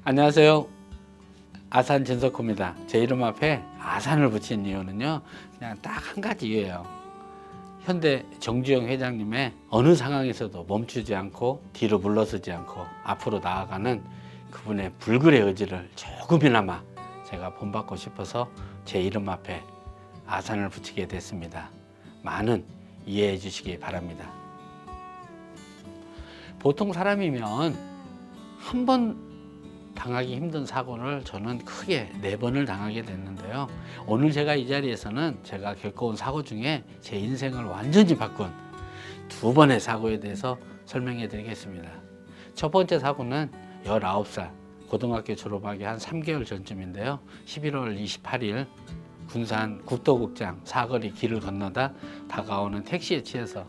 안녕하세요. 아산 진석호입니다. 제 이름 앞에 아산을 붙인 이유는요, 그냥 딱 한 가지예요. 현대 정주영 회장님의 어느 상황에서도 멈추지 않고 뒤로 물러서지 않고 앞으로 나아가는 그분의 불굴의 의지를 조금이나마 제가 본받고 싶어서 제 이름 앞에 아산을 붙이게 됐습니다. 많은 이해해 주시기 바랍니다. 보통 사람이면 한 번 당하기 힘든 사고를 저는 크게 4번을 당하게 됐는데요. 오늘 제가 이 자리에서는 제가 겪어온 사고 중에 제 인생을 완전히 바꾼 2번의 사고에 대해서 설명해 드리겠습니다. 첫 번째 사고는 19살 고등학교 졸업하기 한 3개월 전쯤인데요. 11월 28일 군산 국도극장 사거리 길을 건너다 다가오는 택시에 치여서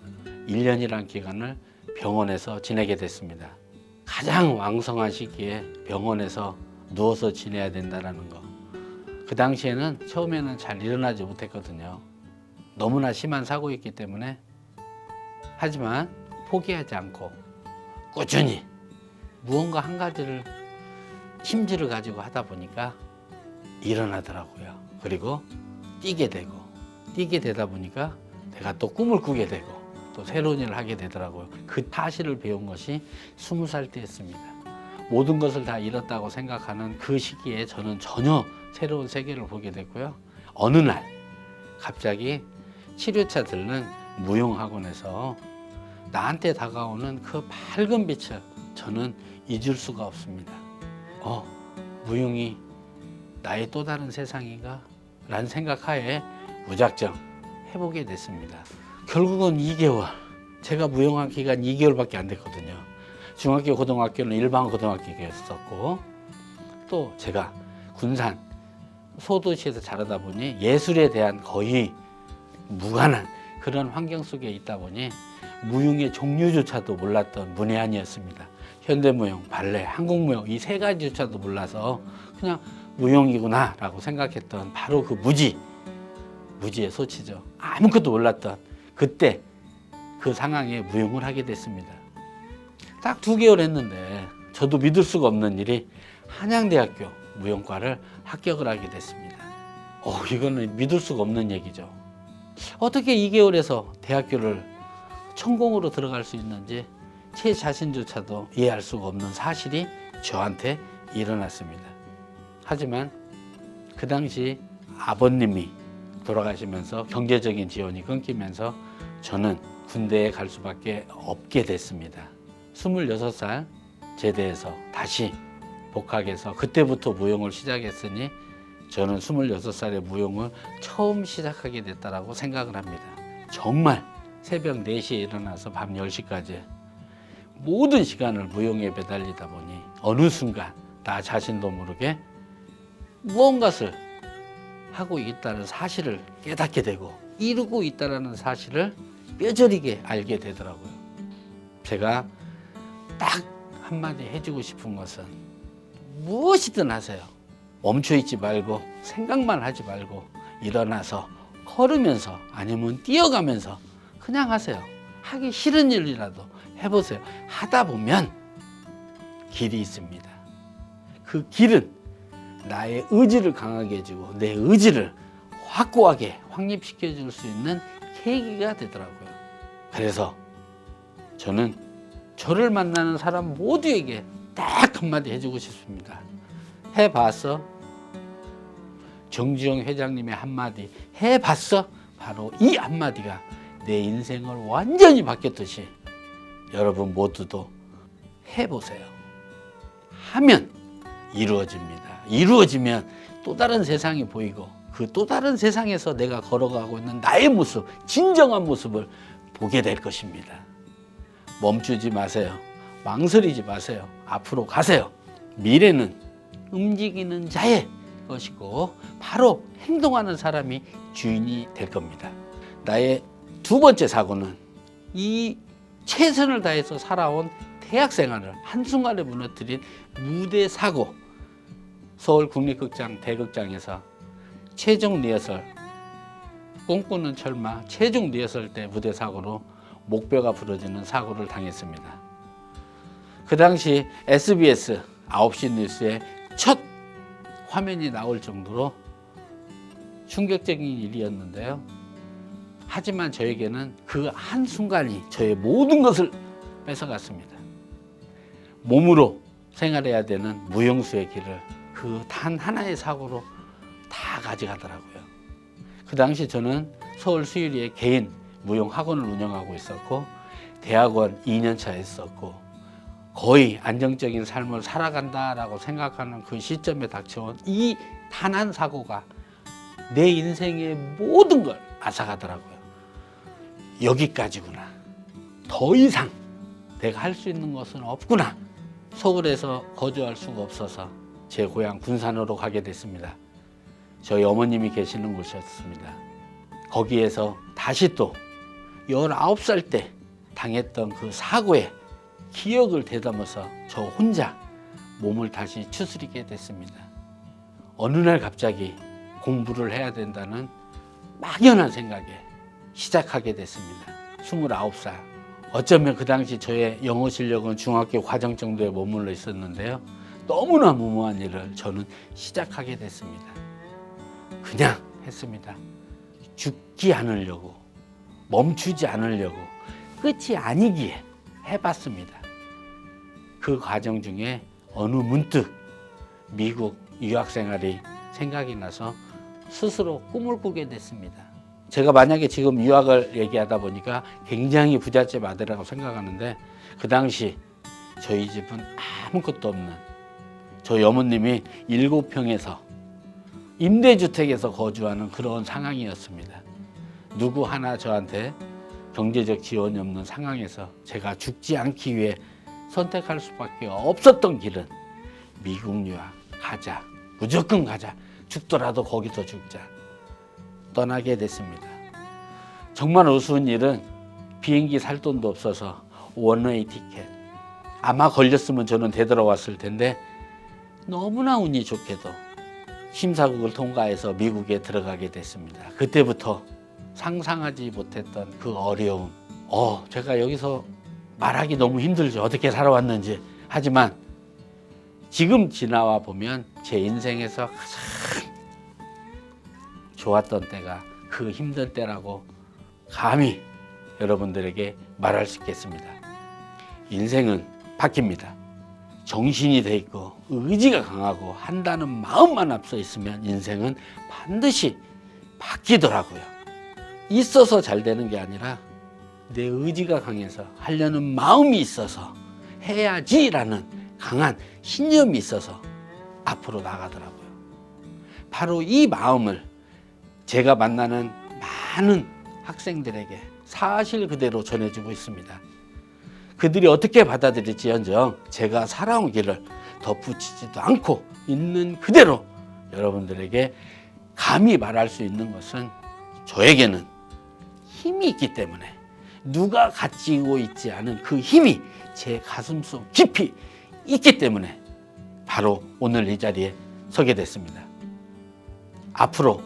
1년이란 기간을 병원에서 지내게 됐습니다. 가장 왕성한 시기에 병원에서 누워서 지내야 된다는 거. 그 당시에는 처음에는 잘 일어나지 못했거든요. 너무나 심한 사고였기 때문에. 하지만 포기하지 않고 꾸준히 무언가 한 가지를 힘줄을 가지고 하다 보니까 일어나더라고요. 그리고 뛰게 되다 보니까 내가 또 꿈을 꾸게 되고 또 새로운 일을 하게 되더라고요. 그 사실을 배운 것이 20살 때였습니다. 모든 것을 다 잃었다고 생각하는 그 시기에 저는 전혀 새로운 세계를 보게 됐고요. 어느 날 갑자기 치료차 들른 무용학원에서 나한테 다가오는 그 밝은 빛을 저는 잊을 수가 없습니다. 무용이 나의 또 다른 세상인가? 라는 생각하에 무작정 해보게 됐습니다. 결국은 2개월, 제가 무용한 기간 2개월밖에 안 됐거든요. 중학교, 고등학교는 일반 고등학교였었고, 또 제가 군산 소도시에서 자라다 보니 예술에 대한 거의 무관한 그런 환경 속에 있다 보니 무용의 종류조차도 몰랐던 문외한이었습니다. 현대무용, 발레, 한국무용 이 3가지조차도 몰라서 그냥 무용이구나 라고 생각했던 바로 그 무지의 소치죠. 아무것도 몰랐던 그때 그 상황에 무용을 하게 됐습니다. 딱 2개월 했는데 저도 믿을 수가 없는 일이 한양대학교 무용과를 합격을 하게 됐습니다. 이거는 믿을 수가 없는 얘기죠. 어떻게 2개월에서 대학교를 천공으로 들어갈 수 있는지 제 자신조차도 이해할 수가 없는 사실이 저한테 일어났습니다. 하지만 그 당시 아버님이 돌아가시면서 경제적인 지원이 끊기면서 저는 군대에 갈 수밖에 없게 됐습니다. 26살 제대해서 다시 복학해서 그때부터 무용을 시작했으니 저는 26살에 무용을 처음 시작하게 됐다고 생각을 합니다. 정말 새벽 4시에 일어나서 밤 10시까지 모든 시간을 무용에 매달리다 보니 어느 순간 나 자신도 모르게 무언가를 하고 있다는 사실을 깨닫게 되고 이루고 있다는 사실을 뼈저리게 알게 되더라고요. 제가 딱 한마디 해주고 싶은 것은 무엇이든 하세요. 멈춰있지 말고 생각만 하지 말고 일어나서 걸으면서 아니면 뛰어가면서 그냥 하세요. 하기 싫은 일이라도 해보세요. 하다 보면 길이 있습니다. 그 길은 나의 의지를 강하게 해주고 내 의지를 확고하게 확립시켜 줄 수 있는 계기가 되더라고요. 그래서 저는 저를 만나는 사람 모두에게 딱 한마디 해주고 싶습니다. 해봤어? 정주영 회장님의 한마디 해봤어? 바로 이 한마디가 내 인생을 완전히 바뀌었듯이 여러분 모두도 해보세요. 하면 이루어집니다. 이루어지면 또 다른 세상이 보이고 그 또 다른 세상에서 내가 걸어가고 있는 나의 모습, 진정한 모습을 보게 될 것입니다. 멈추지 마세요. 망설이지 마세요. 앞으로 가세요. 미래는 움직이는 자의 것이고 바로 행동하는 사람이 주인이 될 겁니다. 나의 2번째 사고는 이 최선을 다해서 살아온 대학 생활을 한순간에 무너뜨린 무대 사고. 서울국립극장 대극장에서 최종 리허설, 꿈꾸는 철마 최종 리허설 때 무대 사고로 목뼈가 부러지는 사고를 당했습니다. 그 당시 SBS 9시 뉴스에 첫 화면이 나올 정도로 충격적인 일이었는데요. 하지만 저에게는 그 한순간이 저의 모든 것을 뺏어갔습니다. 몸으로 생활해야 되는 무용수의 길을 그 단 하나의 사고로 다 가져가더라고요. 그 당시 저는 서울 수유리에 개인 무용 학원을 운영하고 있었고 대학원 2년차 했었고 거의 안정적인 삶을 살아간다라고 생각하는 그 시점에 닥쳐온 이 단 한 사고가 내 인생의 모든 걸 앗아가더라고요. 여기까지구나. 더 이상 내가 할 수 있는 것은 없구나. 서울에서 거주할 수가 없어서 제 고향 군산으로 가게 됐습니다. 저희 어머님이 계시는 곳이었습니다. 거기에서 다시 또 19살 때 당했던 그 사고의 기억을 되담아서 저 혼자 몸을 다시 추스리게 됐습니다. 어느 날 갑자기 공부를 해야 된다는 막연한 생각에 시작하게 됐습니다. 29살. 어쩌면 그 당시 저의 영어 실력은 중학교 과정 정도에 머물러 있었는데요. 너무나 무모한 일을 저는 시작하게 됐습니다. 그냥 했습니다. 죽지 않으려고, 멈추지 않으려고, 끝이 아니기에 해봤습니다. 그 과정 중에 어느 문득 미국 유학 생활이 생각이 나서 스스로 꿈을 꾸게 됐습니다. 제가 만약에 지금 유학을 얘기하다 보니까 굉장히 부잣집 아들이라고 생각하는데 그 당시 저희 집은 아무것도 없는 저희 어머님이 7평에서 임대주택에서 거주하는 그런 상황이었습니다. 누구 하나 저한테 경제적 지원이 없는 상황에서 제가 죽지 않기 위해 선택할 수밖에 없었던 길은 미국 유학 가자. 무조건 가자. 죽더라도 거기서 죽자. 떠나게 됐습니다. 정말 우스운 일은 비행기 살 돈도 없어서 원웨이 티켓. 아마 걸렸으면 저는 되돌아왔을 텐데 너무나 운이 좋게도 심사국을 통과해서 미국에 들어가게 됐습니다. 그때부터 상상하지 못했던 그 어려움. 제가 여기서 말하기 너무 힘들죠. 어떻게 살아왔는지. 하지만 지금 지나와 보면 제 인생에서 가장 좋았던 때가 그 힘든 때라고 감히 여러분들에게 말할 수 있겠습니다. 인생은 바뀝니다. 정신이 돼 있고 의지가 강하고 한다는 마음만 앞서 있으면 인생은 반드시 바뀌더라고요. 있어서 잘 되는 게 아니라 내 의지가 강해서 하려는 마음이 있어서 해야지라는 강한 신념이 있어서 앞으로 나가더라고요. 바로 이 마음을 제가 만나는 많은 학생들에게 사실 그대로 전해주고 있습니다. 그들이 어떻게 받아들일지언정 제가 살아온 길을 덧붙이지도 않고 있는 그대로 여러분들에게 감히 말할 수 있는 것은 저에게는 힘이 있기 때문에 누가 가지고 있지 않은 그 힘이 제 가슴속 깊이 있기 때문에 바로 오늘 이 자리에 서게 됐습니다. 앞으로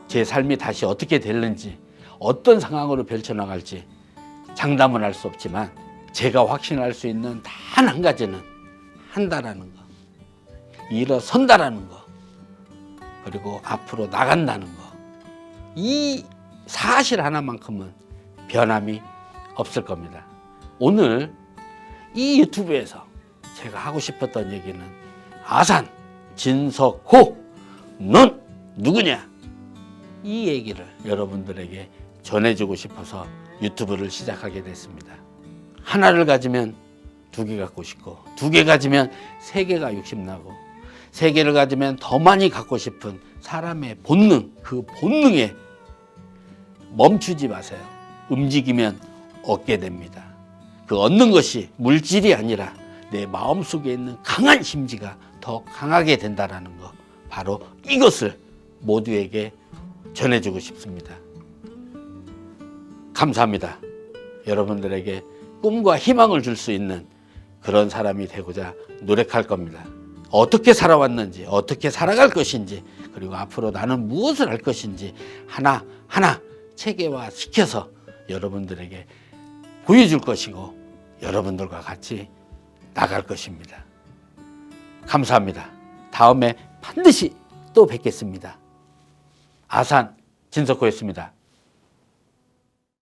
제 삶이 다시 어떻게 될는지 어떤 상황으로 펼쳐나갈지 장담은 할 수 없지만 제가 확신할 수 있는 단 한 가지는 한다라는 거, 일어선다라는 거, 그리고 앞으로 나간다는 거. 이 사실 하나만큼은 변함이 없을 겁니다. 오늘 이 유튜브에서 제가 하고 싶었던 얘기는 아산, 진석호, 넌 누구냐? 이 얘기를 여러분들에게 전해주고 싶어서 유튜브를 시작하게 됐습니다. 하나를 가지면 2개 갖고 싶고 2개 가지면 3개가 욕심나고 3개를 가지면 더 많이 갖고 싶은 사람의 본능, 그 본능에 멈추지 마세요. 움직이면 얻게 됩니다. 그 얻는 것이 물질이 아니라 내 마음속에 있는 강한 심지가 더 강하게 된다는 거, 바로 이것을 모두에게 전해주고 싶습니다. 감사합니다. 여러분들에게 꿈과 희망을 줄 수 있는 그런 사람이 되고자 노력할 겁니다. 어떻게 살아왔는지, 어떻게 살아갈 것인지, 그리고 앞으로 나는 무엇을 할 것인지 하나하나 체계화시켜서 여러분들에게 보여줄 것이고 여러분들과 같이 나갈 것입니다. 감사합니다. 다음에 반드시 또 뵙겠습니다. 아산 진석호였습니다.